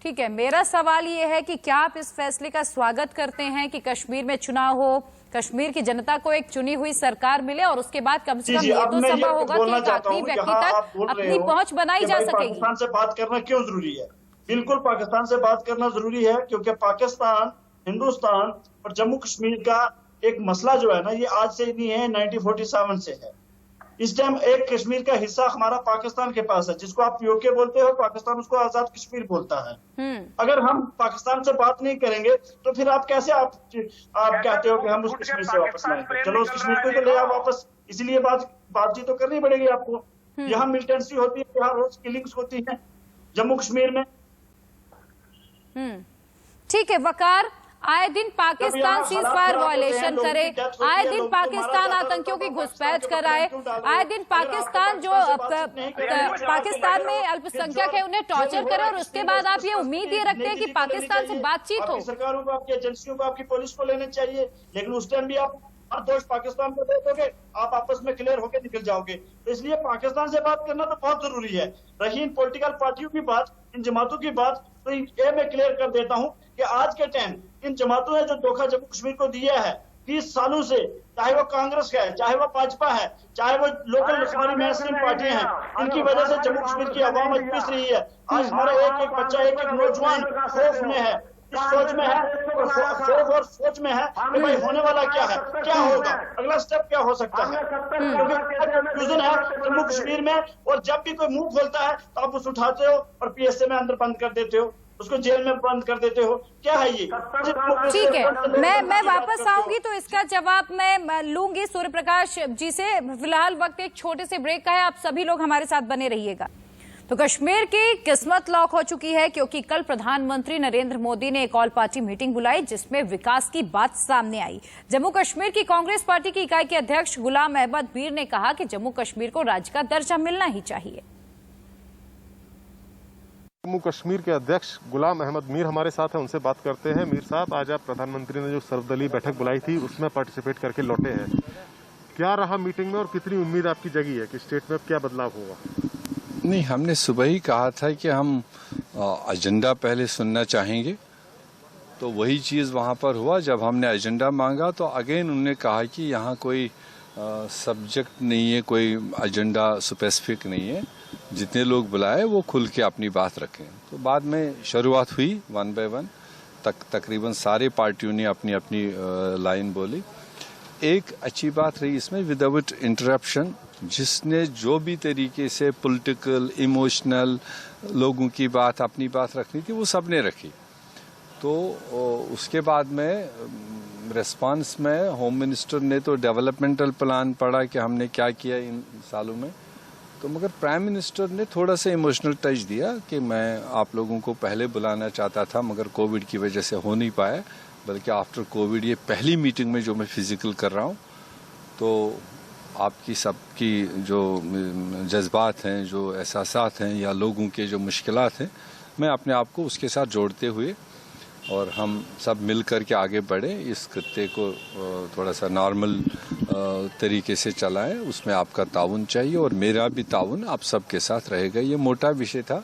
ठीक है, मेरा सवाल ये है कि क्या आप इस फैसले का स्वागत करते हैं कि कश्मीर में चुनाव हो, कश्मीर की जनता को एक चुनी हुई सरकार मिले और उसके बाद कम से कम ये तो संभव होगा कि एक आखिरी व्यक्ति तक अपनी पहुंच बनाई जा सकेगी। पाकिस्तान से बात करना क्यों जरूरी है? बिल्कुल पाकिस्तान से बात करना जरूरी है, क्योंकि पाकिस्तान, हिंदुस्तान और जम्मू कश्मीर का एक मसला जो है ना, ये आज से नहीं है, 1947 से है। इस टाइम एक कश्मीर का हिस्सा हमारा पाकिस्तान के पास है, जिसको आप पीओके बोलते हो, पाकिस्तान उसको आजाद कश्मीर बोलता है। अगर हम पाकिस्तान से बात नहीं करेंगे तो फिर आप कैसे आप कहते हो कि हम उस कश्मीर से वापस लाएंगे? चलो उस कश्मीर को तो ले आओ वापस, इसीलिए बातचीत तो करनी पड़ेगी आपको। यहाँ मिलिटेंसी होती है, यहाँ रोज किलिंग्स होती है जम्मू कश्मीर में। ठीक है वकार, आए दिन पाकिस्तान सीजफायर वायलेशन करे, आए दिन पाकिस्तान आतंकियों की घुसपैठ कराए, आए दिन पाकिस्तान जो पाकिस्तान में अल्पसंख्यक है उन्हें टॉर्चर करे, और उसके बाद आप ये उम्मीद ये रखते हैं कि पाकिस्तान से बातचीत हो। सरकारों को, आपकी एजेंसियों को, आपकी पुलिस को लेने चाहिए, लेकिन उस टाइम भी आप हर दोष पाकिस्तान को दे दोगे, आप आपस में क्लियर होकर निकल जाओगे। तो इसलिए पाकिस्तान से बात करना तो बहुत जरूरी है। रही इन पॉलिटिकल पार्टियों की बात, इन जमातों की बात, तो ये मैं क्लियर कर देता हूं कि आज के टाइम इन जमातों ने जो धोखा जम्मू कश्मीर को दिया है 30 सालों से, चाहे वो कांग्रेस है, चाहे वो भाजपा है, चाहे वो लोकल हमारी मेनस्ट्रीम पार्टियां हैं, इनकी वजह से जम्मू कश्मीर की आवाम आज पिस रही है। आज हमारा एक एक बच्चा, एक एक नौजवान खौफ में है, इस सोच में है, और सोच में है कि भाई होने वाला क्या है, क्या होगा, अगला स्टेप क्या हो सकता है। कंफ्यूजन है जम्मू कश्मीर में, और जब भी कोई मुंह खोलता है तो आप उसे उठाते हो और पीएसए में अंदर बंद कर देते हो, उसको जेल में बंद कर देते हो। क्या है ये? ठीक है, मैं वापस आऊंगी तो इसका जवाब मैं लूंगी सूर्य प्रकाश जी से। फिलहाल वक्त एक छोटे से ब्रेक का है, आप सभी लोग हमारे साथ बने रहिएगा। तो कश्मीर की किस्मत लॉक हो चुकी है, क्योंकि कल प्रधानमंत्री नरेंद्र मोदी ने एक ऑल पार्टी मीटिंग बुलाई जिसमें विकास की बात सामने आई। जम्मू कश्मीर की कांग्रेस पार्टी की इकाई के अध्यक्ष गुलाम अहमद मीर ने कहा कि जम्मू कश्मीर को राज्य का दर्जा मिलना ही चाहिए। जम्मू कश्मीर के अध्यक्ष गुलाम अहमद मीर हमारे साथ हैं, उनसे बात करते हैं। मीर साहब, आज आप प्रधानमंत्री ने जो सर्वदलीय बैठक बुलाई थी उसमें पार्टिसिपेट करके लौटे हैं, क्या रहा मीटिंग में और कितनी उम्मीद आपकी जगी है कि स्टेट में क्या बदलाव होगा? नहीं, हमने सुबह ही कहा था कि हम एजेंडा पहले सुनना चाहेंगे, तो वही चीज़ वहाँ पर हुआ। जब हमने एजेंडा मांगा तो अगेन उन्होंने कहा कि यहाँ कोई सब्जेक्ट नहीं है, कोई एजेंडा स्पेसिफिक नहीं है, जितने लोग बुलाए वो खुल के अपनी बात रखें। तो बाद में शुरुआत हुई 1 बाय 1, तकरीबन सारे पार्टियों ने अपनी अपनी लाइन बोली। एक अच्छी बात रही इसमें, विदाउट इंटरप्शन, जिसने जो भी तरीके से पॉलिटिकल, इमोशनल लोगों की बात, अपनी बात रखनी थी, वो सब ने रखी। तो उसके बाद में रिस्पांस में होम मिनिस्टर ने तो डेवलपमेंटल प्लान पढ़ा कि हमने क्या किया इन सालों में, तो मगर प्राइम मिनिस्टर ने थोड़ा सा इमोशनल टच दिया कि मैं आप लोगों को पहले बुलाना चाहता था मगर कोविड की वजह से हो नहीं पाया, बल्कि आफ्टर कोविड ये पहली मीटिंग में जो मैं फिजिकल कर रहा हूँ, तो आपकी सबकी जो जज्बात हैं, जो एहसासात हैं या लोगों के जो मुश्किलात हैं, मैं अपने आप को उसके साथ जोड़ते हुए और हम सब मिल कर के आगे बढ़े, इस खत्ते को थोड़ा सा नॉर्मल तरीके से चलाएं, उसमें आपका ताउन चाहिए और मेरा भी ताउन आप सबके साथ रहेगा। ये मोटा विषय था।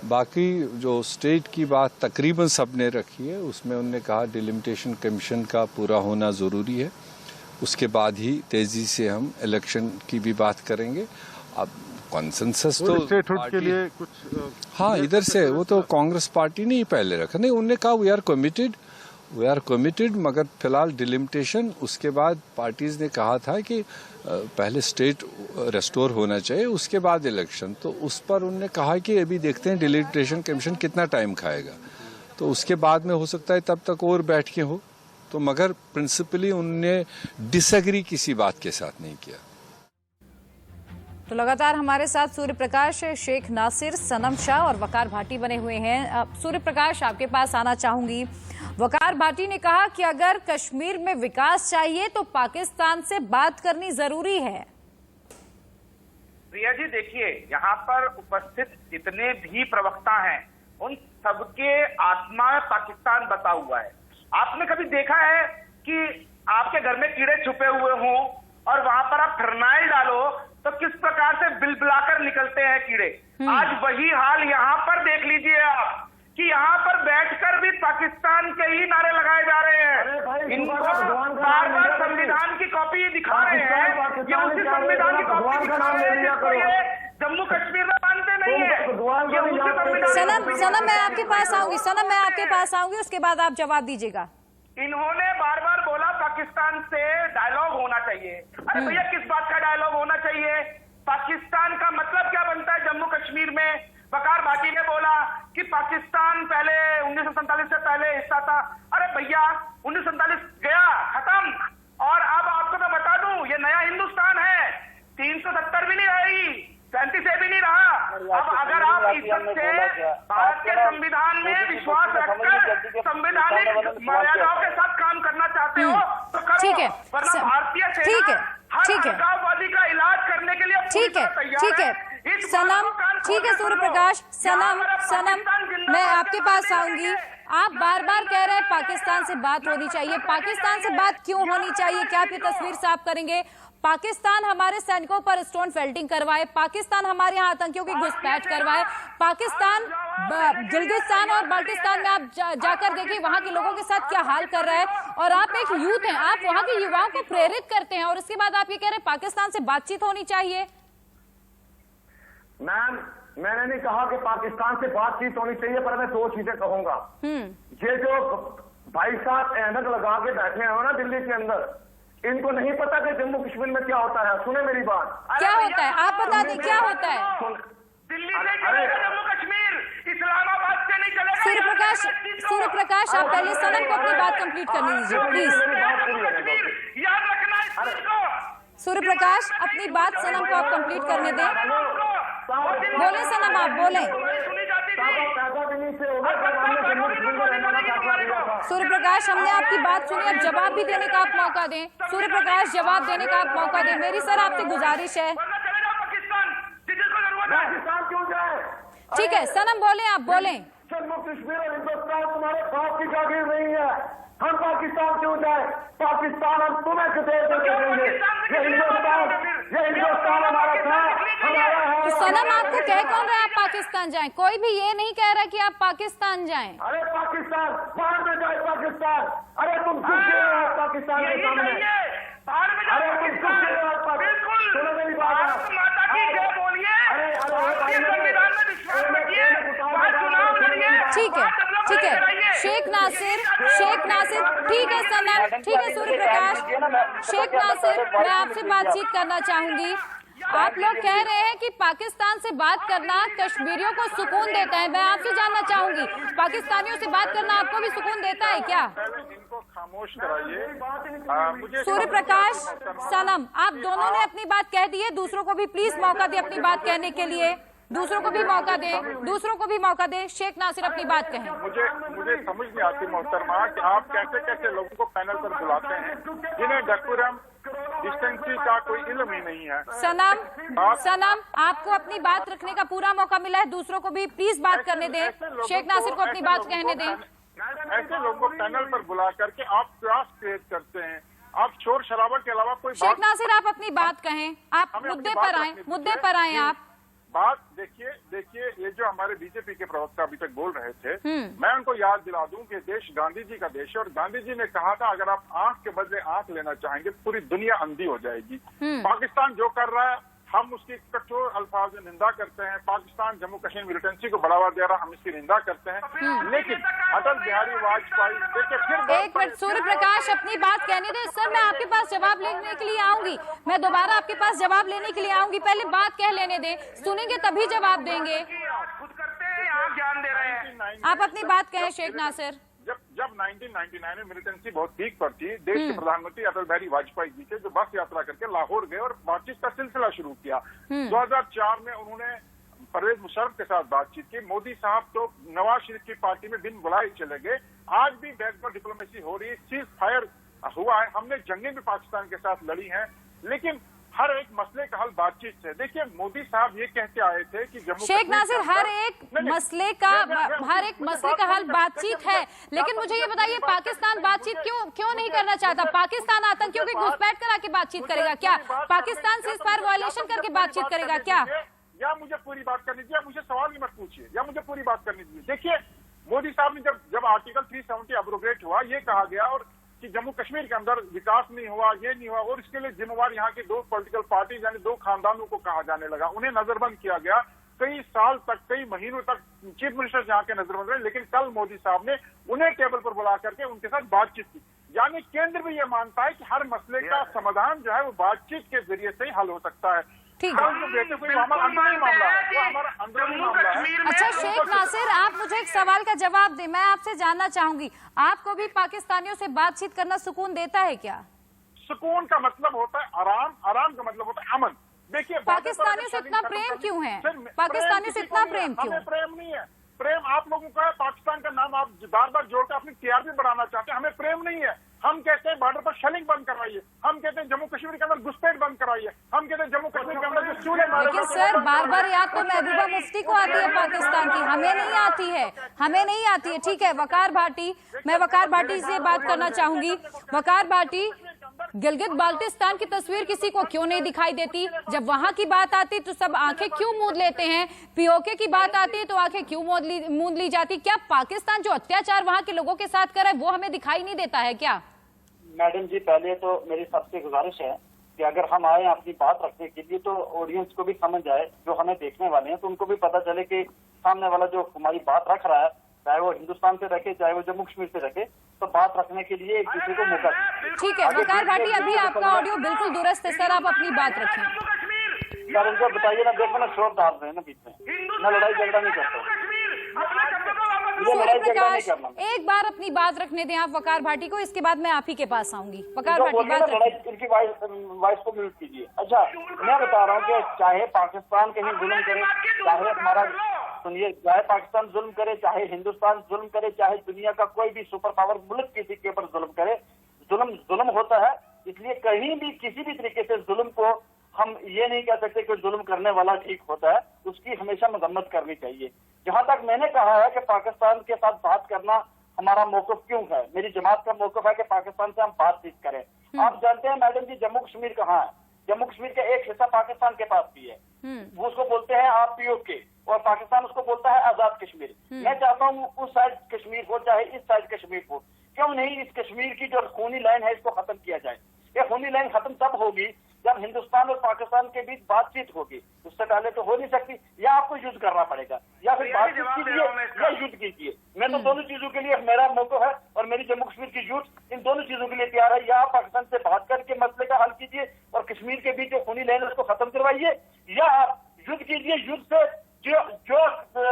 बाकी जो स्टेट की बात तकरीबन सब ने रखी है, उसमें उन्होंने कहा डिलिमिटेशन कमीशन का पूरा होना ज़रूरी है, उसके बाद ही तेज़ी से हम इलेक्शन की भी बात करेंगे। अब कॉन्सेंसस तो स्टेटहुड के लिए कुछ हाँ इधर से वो तो कांग्रेस पार्टी ने ही पहले रखा, नहीं उन्होंने कहा वी आर कमिटेड, मगर फिलहाल डिलिमिटेशन, उसके बाद पार्टीज ने कहा था कि पहले स्टेट रेस्टोर होना चाहिए उसके बाद इलेक्शन, तो उस पर उन्होंने कहा कि अभी देखते हैं डिलिमिटेशन कमीशन कितना टाइम खाएगा, तो उसके बाद में हो सकता है तब तक और बैठ के हो, तो मगर प्रिंसिपली उन्होंने डिसएग्री किसी बात के साथ नहीं किया। तो लगातार हमारे साथ सूर्य प्रकाश, शेख नासिर, सनम शाह और वकार भाटी बने हुए हैं। सूर्य प्रकाश, आपके पास आना चाहूंगी। वकार भाटी ने कहा कि अगर कश्मीर में विकास चाहिए तो पाकिस्तान से बात करनी जरूरी है। प्रिया जी देखिए, यहाँ पर उपस्थित जितने भी प्रवक्ता हैं उन सबके आत्मा पाकिस्तान बसा हुआ है। आपने कभी देखा है कि आपके घर में कीड़े छुपे हुए हों और वहां पर आप फिनाइल डालो तो किस प्रकार से बिलबिलाकर निकलते हैं कीड़े? आज वही हाल यहाँ पर देख लीजिए आप कि यहाँ पर बैठकर भी पाकिस्तान के ही नारे लगाए जा रहे हैं। इनको बार बार संविधान की कॉपी दिखा रहे हैं, ये उसी संविधान की कॉपी दिखा रहे हैं जिसको ये जम्मू कश्मीर में मानते नहीं है। ये उसी संविधान। सनम मैं आपके पास आऊंगी, उसके बाद आप जवाब दीजिएगा। इन्होंने बार बार बोला पाकिस्तान से डायलॉग होना चाहिए। अरे भैया, किस बात का डायलॉग होना चाहिए? पाकिस्तान का मतलब क्या बनता है जम्मू कश्मीर में? वकार भाटी ने बोला कि पाकिस्तान पहले 1947 से पहले हिस्सा था। अरे भैया, 1947 गया, खत्म, और अब आपको मैं बता दूं ये नया हिंदुस्तान है। 370 भी नहीं रहेगी, 37 भी नहीं रहा। अब अगर आप इज्जत से भारत के संविधान में विश्वास रखकर संवैधानिक मर्यादाओं के साथ काम करना चाहते हो तो करो, ठीक है, वरना भारतीय सेना हर अलगाववादी का इलाज करने के लिए ठीक है सनम, ठीक है सूर्य प्रकाश, सनम मैं आपके पास आऊंगी। आप बार बार कह रहे हैं पाकिस्तान से बात होनी चाहिए। पाकिस्तान से बात क्यों होनी चाहिए? क्या आप ये तस्वीर साफ करेंगे? पाकिस्तान हमारे सैनिकों पर स्टोन फेल्टिंग करवाए, पाकिस्तान हमारे यहाँ आतंकियों की घुसपैठ करवाए, पाकिस्तान गिलगिस्तान और बाल्टिस्तान में आप जाकर देखिए वहां के लोगों के साथ क्या हाल कर रहा है। और आप एक यूथ हैं, आप वहां के युवाओं को प्रेरित करते हैं और इसके बाद आप ये कह रहे हैं पाकिस्तान से बातचीत होनी चाहिए। मैम, मैंने नहीं कहा कि पाकिस्तान से बातचीत होनी चाहिए, पर मैं 2 चीजें कहूंगा। ये जो भाई साहब ऐनक लगा के बैठे हो ना दिल्ली के अंदर, इनको नहीं पता कि जम्मू कश्मीर में क्या होता है। सुने मेरी बात, क्या होता है आप बता दें, क्या होता है? दिल्ली से चलेगा जम्मू कश्मीर, इस्लामाबाद से नहीं चलेगा। सूर्य प्रकाश आप पहले सनम को अपनी बात कंप्लीट करने दीजिए प्लीज। याद रखना इस चीज को। सूर्य प्रकाश अपनी बात सनम को आप कंप्लीट करने दें। बोले सनम, आप बोले। सूर्य प्रकाश, हमने आपकी बात सुनी, अब जवाब भी देने का आप मौका दें। सूर्य प्रकाश, जवाब देने का आप मौका दें। मेरी सर आपसे गुजारिश है। ठीक है सनम बोले, आप बोले। जम्मू कश्मीर और हिंदुस्तान तुम्हारे बाप की जागीर नहीं है। हम पाकिस्तान क्यों जाए? पाकिस्तान हम तुम्हें किसे देंगे? ये हिंदुस्तान हमारा था, हमारा है। तो सनम आपको कह कौन रहा है आप पाकिस्तान जाएं? कोई भी ये नहीं कह रहा कि आप पाकिस्तान जाएं। अरे पाकिस्तान बाहर में जाए, पाकिस्तान। अरे तुम झुके हो पाकिस्तान के सामने, अरे तुम झुके हो। बिल्कुल, सुनो मेरी बात, माता की जय बोलिए, संविधान में विश्वास रखिए, चुनाव लड़िए। ठीक है शेख नासिर, ठीक है सनम, ठीक है सूर्य प्रकाश। शेख नासिर, मैं आपसे बातचीत करना चाहूंगी। आप लोग कह रहे हैं कि पाकिस्तान से बात करना कश्मीरियों को सुकून देता है। मैं आपसे जानना चाहूंगी, पाकिस्तानियों से बात करना आपको भी सुकून देता है क्या? इनको खामोश कराइए। मुझे सूर्य प्रकाश, सनम, आप दोनों ने अपनी बात कह दी है, दूसरों को भी प्लीज मौका दे अपनी बात कहने के लिए। दूसरों को भी मौका दे, दूसरों को भी मौका दे। शेख नासिर अपनी बात कहें। मुझे समझ नहीं आती मोहतरमा कि आप कैसे कैसे लोगों को पैनल पर बुलाते हैं जिन्हें डेकोरम डिस्टेंसी का कोई इल्म ही नहीं है। सनम, आपको अपनी बात रखने का पूरा मौका मिला है, दूसरों को भी प्लीज बात करने दें। शेख नासिर को अपनी बात कहने दें। ऐसे लोगों को पैनल पर बुला करके आप क्लास क्रिएट करते हैं, आप शोर शराबा के अलावा कोई शेख नासिर, आप अपनी बात कहें, आप मुद्दे पर आए, मुद्दे पर आए आप। बात देखिए ये जो हमारे बीजेपी के प्रवक्ता अभी तक बोल रहे थे, मैं उनको याद दिला दूं कि देश गांधी जी का देश है और गांधी जी ने कहा था अगर आप आंख के बदले आंख लेना चाहेंगे पूरी दुनिया अंधी हो जाएगी। पाकिस्तान जो कर रहा है हम उसकी कठोर अल्फाज में निंदा करते हैं। पाकिस्तान जम्मू कश्मीर मिलिटेंसी को बढ़ावा दे रहा, हम इसकी निंदा करते हैं। लेकिन अटल बिहारी वाजपेयी देखिए फिर एक मिनट सूर्य प्रकाश, अपनी बात कहने दें। सर, मैं आपके पास जवाब लेने के लिए आऊंगी, मैं दोबारा आपके पास जवाब लेने के लिए आऊंगी, पहले बात कह लेने दें, सुनेंगे तभी जवाब देंगे। आप अपनी बात कहें शेख नासिर। जब 1999 में मिलिटेंसी बहुत पीक पर थी, देश के प्रधानमंत्री अटल बिहारी वाजपेयी जी थे जो बस यात्रा करके लाहौर गए और बातचीत का सिलसिला शुरू किया। 2004 में उन्होंने परवेज मुशर्रफ के साथ बातचीत की। मोदी साहब तो नवाज शरीफ की पार्टी में बिन बुलाए चले गए। आज भी बैकवर्ड डिप्लोमेसी हो रही है, सीज फायर हुआ है, हमने जंगें भी पाकिस्तान के साथ लड़ी हैं, लेकिन हर एक मसले का हल बातचीत से। देखिए मोदी साहब ये कहते आए थे कि जम्मू शेख नासिर, हर एक मसले का हल बातचीत है, लेकिन मुझे ये बताइए पाकिस्तान बातचीत क्यों नहीं करना चाहता? पाकिस्तान आतंकियों की घुसपैठ करा के बातचीत करेगा क्या? पाकिस्तान सीज फायर वायलेशन करके बातचीत करेगा क्या? या मुझे पूरी बात करनी दीजिए, मुझे सवाल भी मत पूछिए, या मुझे पूरी बात करनी दीजिए। देखिए मोदी साहब ने जब आर्टिकल 370 एब्रोगेट हुआ, ये कहा गया और कि जम्मू कश्मीर के अंदर विकास नहीं हुआ, ये नहीं हुआ, और इसके लिए जिम्मेवार यहाँ की दो पॉलिटिकल पार्टीज यानी दो खानदानों को कहा जाने लगा। उन्हें नजरबंद किया गया कई साल तक, कई महीनों तक चीफ मिनिस्टर यहाँ के नजरबंद रहे। लेकिन कल मोदी साहब ने उन्हें टेबल पर बुला करके उनके साथ बातचीत की। यानी केंद्र भी ये मानता है कि हर मसले का समाधान जो है वो बातचीत के जरिए से ही हल हो सकता है। अच्छा शेख नासिर, आप मुझे एक सवाल का जवाब दें, मैं आपसे जानना चाहूंगी, आपको भी पाकिस्तानियों से बातचीत करना सुकून देता है क्या? सुकून का मतलब होता है आराम, आराम का मतलब होता है अमन। देखिए पाकिस्तानियों से इतना प्रेम क्यों है? पाकिस्तानियों से इतना प्रेम क्यों? हमें प्रेम नहीं है, प्रेम आप लोगों का है। पाकिस्तान का नाम आप बार बार जोड़कर अपनी टीआरपी बढ़ाना चाहते हैं। हमें प्रेम नहीं है। हम कहते हैं बॉर्डर पर शेलिंग बंद करवाइए, हम कहते हैं जम्मू कश्मीर के अंदर घुसपैठ बंद कराइए, हम कहते हैं जम्मू कश्मीर के अंदर जो चूल्हे मारे। लेकिन सर बार बार याद तो महबूबा मुफ्ती को आती है पाकिस्तान की, हमें नहीं आती है, हमें नहीं आती है। ठीक है वकार भाटी, मैं वकार भाटी से बात करना चाहूंगी। वकार भाटी, गिलगित बाल्टिस्तान की तस्वीर किसी को क्यों नहीं दिखाई देती? जब वहां की बात आती तो सब आंखें क्यों मूंद लेते हैं? पीओके की बात आती है तो आंखें क्यों मूंद ली जाती? क्या पाकिस्तान जो अत्याचार वहां के लोगों के साथ कर रहा है वो हमें दिखाई नहीं देता है क्या? मैडम जी, पहले तो मेरी सबसे गुजारिश है कि अगर हम आए अपनी बात रखने के लिए तो ऑडियंस को भी समझ आए, जो हमें देखने वाले हैं तो उनको भी पता चले कि सामने वाला जो हमारी बात रख रहा है, चाहे वो हिंदुस्तान से रखे चाहे वो जम्मू कश्मीर से रखे, तो बात रखने के लिए एक दूसरे को मौका दें। ठीक है वकार भाटी, अभी आपका ऑडियो बिल्कुल दुरुस्त है सर, आप अपनी बात रखें। सर उनको बताइए ना, देखो ना शोर डाल रहे हैं ना बीच में, मैं लड़ाई झगड़ा नहीं करता, प्रकाश एक बार अपनी बात रखने दें आप वकार भाटी को, इसके बाद मैं आप ही के पास आऊंगी। वकार भाटी बात इनकी वॉइस को म्यूट कीजिए। अच्छा मैं बता रहा हूँ कि चाहे पाकिस्तान कहीं जुल्म करे, चाहे हमारा सुनिए, चाहे पाकिस्तान जुल्म करे, चाहे हिंदुस्तान जुल्म करे, चाहे दुनिया का कोई भी सुपर पावर मुल्क किसी के ऊपर जुल्म करे, जुल्म होता है। इसलिए कहीं भी किसी भी तरीके से जुल्म को हम ये नहीं कह सकते कि जुल्म करने वाला ठीक होता है, उसकी हमेशा मजम्मत करनी चाहिए। जहां तक मैंने कहा है कि पाकिस्तान के साथ बात करना हमारा मौकफ क्यों है, मेरी जमात का मौकफ है कि पाकिस्तान से हम बातचीत करें। आप जानते हैं मैडम जी जम्मू कश्मीर कहाँ है? जम्मू कश्मीर का एक हिस्सा पाकिस्तान के पास भी है, वो उसको बोलते हैं आप पीओके, और पाकिस्तान उसको बोलता है आजाद कश्मीर। मैं चाहता हूँ उस साइड कश्मीर हो चाहे इस साइड कश्मीर हो, क्यों नहीं इस कश्मीर की जो खूनी लाइन है इसको खत्म किया जाए। ये खूनी लाइन खत्म तब होगी जब हिंदुस्तान और पाकिस्तान के बीच बातचीत होगी, उससे पहले तो हो नहीं सकती। या आपको युद्ध करना पड़ेगा या फिर बातचीत कीजिए या युद्ध कीजिए। मैं तो दोनों चीजों के लिए मेरा मौका है और मेरी जम्मू कश्मीर की यूथ इन दोनों चीजों के लिए तैयार है। या आप पाकिस्तान से बात करके मसले का हल कीजिए और कश्मीर के बीच जो खूनी लाइन है उसको खत्म करो, करवाइए, या आप युद्ध कीजिए, युद्ध से जो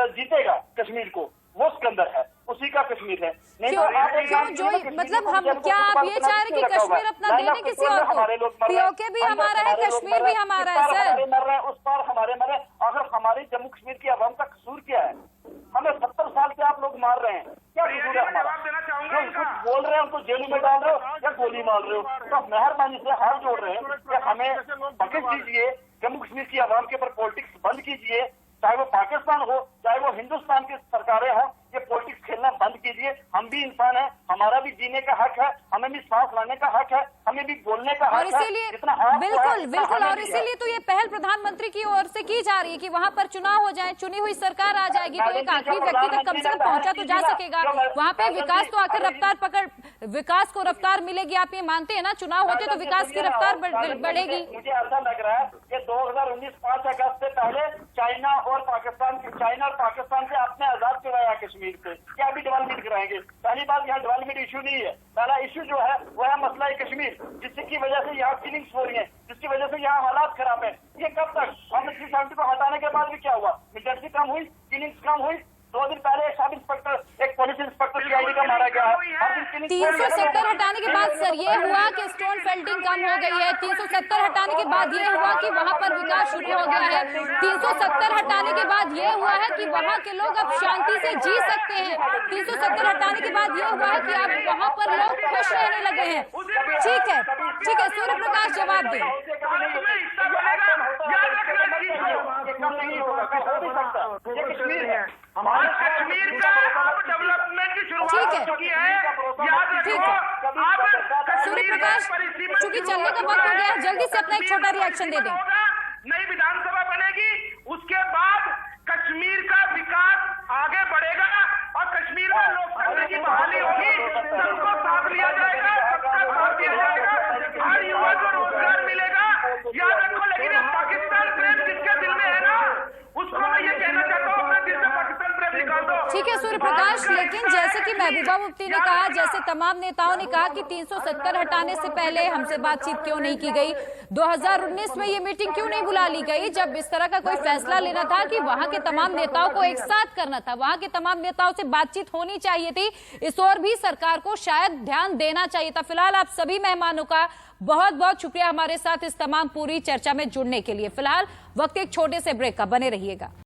जीतेगा कश्मीर को वो सिकंदर है, उसी का कश्मीर है। नहीं तो आप जो मतलब हम क्या आप ये चाह रहे हैं कि कश्मीर अपना देने किसी और को? पीओके भी हमारा है, कश्मीर भी हमारा है सर। मर रहे हैं, उस पार हमारे मरे। अगर हमारी जम्मू कश्मीर की आवाम का कसूर क्या है? हमें 70 साल से आप लोग मार रहे हैं, क्या कसूर है हमारा? जो कुछ बोल रहे हैं उनको जेल में डाल रहे हो या गोली मार रहे हो? तो मेहरबानी से हाथ जोड़ रहे हैं कि हमें बख्श दीजिए, जम्मू कश्मीर की आवाम के ऊपर पॉलिटिक्स बंद कीजिए, चाहे वो पाकिस्तान हो चाहे वो हिंदुस्तान की सरकारें हों, ये पॉलिटिक्स खेलना बंद कीजिए। हम भी इंसान हैं, हमारा भी जीने का हक है, हमें भी सांस लाने का हक है, हमें भी बोलने का हक है। बिल्कुल बिल्कुल, और इसीलिए तो ये पहल प्रधानमंत्री की ओर से की जा रही है कि वहाँ पर चुनाव हो जाए, चुनी हुई सरकार आ जाएगी तो एक आखिरी व्यक्ति तक कम से कम पहुंचा तो जा सकेगा। वहाँ पे विकास तो आखिर रफ्तार पकड़, विकास को रफ्तार मिलेगी। आप ये मानते हैं ना, चुनाव होते तो विकास की रफ्तार बढ़ेगी। मुझे ऐसा लग रहा है कि 2019 5 अगस्त से पहले चाइना और पाकिस्तान से आपने आजाद करवाया कश्मीर से, क्या अभी डेवलपमेंट कराएंगे? पहली बात, यहाँ डेवलपमेंट इशू नहीं है। पहला इशू जो है वो है मसला कश्मीर, जिसकी वजह से यहाँ किलिंग्स हो रही है, जिसकी वजह से यहाँ हालात खराब है। ये कब तक? हम 370 को हटाने के बाद भी क्या हुआ? मिलिटेंसी कम हुई, किलिंग्स कम हुई। 2 दिन पहले एक सब इंस्पेक्टर, एक पुलिस इंस्पेक्टर सीआईडी का मारा गया है। 370 हटाने के बाद सर ये हुआ कि स्टोन फेल्टिंग कम हो गई है। 370 हटाने के बाद ये हुआ कि वहाँ पर विकास शुरू हो गया है। 370 हटाने के बाद ये हुआ है कि वहाँ के लोग अब शांति से जी सकते हैं। 370 हटाने के बाद ये हुआ है कि अब वहाँ पर लोग खुश रहने लगे हैं। ठीक है, ठीक है, सूर्य प्रकाश जवाब दें। ये कश्मीर है, हमारे कश्मीर का अब डेवलपमेंट की शुरुआत हो चुकी है, याद रखो। सूर्य प्रकाश, चूंकि चलने का वक्त हो गया है, जल्दी से अपना एक छोटा रिएक्शन दे दें। नई विधानसभा बनेगी, उसके बाद कश्मीर का विकास आगे बढ़ेगा और कश्मीर में लोकतंत्र की बहाली होगी। सबको साथ लिया जाएगा, सबका साथ दिया जाएगा, हर युवा को रोजगार मिलेगा। याद रखो, लेकिन पाकिस्तान प्रेम जिसके दिल में है ना, उसको मैं ये कहना चाहता हूँ, अपने दिल से पाकिस्तान प्रेम निकाल दो। ठीक है सूर्य प्रकाश, लेकिन जैसे कि महबूबा मुफ्ती ने कहा, जैसे तमाम नेताओं ने कहा कि 370 हटाने से पहले हमसे बातचीत क्यों नहीं की गई, 2019 में ये मीटिंग क्यों नहीं बुला ली गई, जब इस तरह का कोई फैसला लेना था कि वहां के तमाम नेताओं को एक साथ करना था, वहां के तमाम नेताओं से बातचीत होनी चाहिए थी। इस ओर भी सरकार को शायद ध्यान देना चाहिए था। फिलहाल आप सभी मेहमानों का बहुत बहुत शुक्रिया हमारे साथ इस तमाम पूरी चर्चा में जुड़ने के लिए। फिलहाल वक्त एक छोटे से ब्रेक का, बने रहिएगा।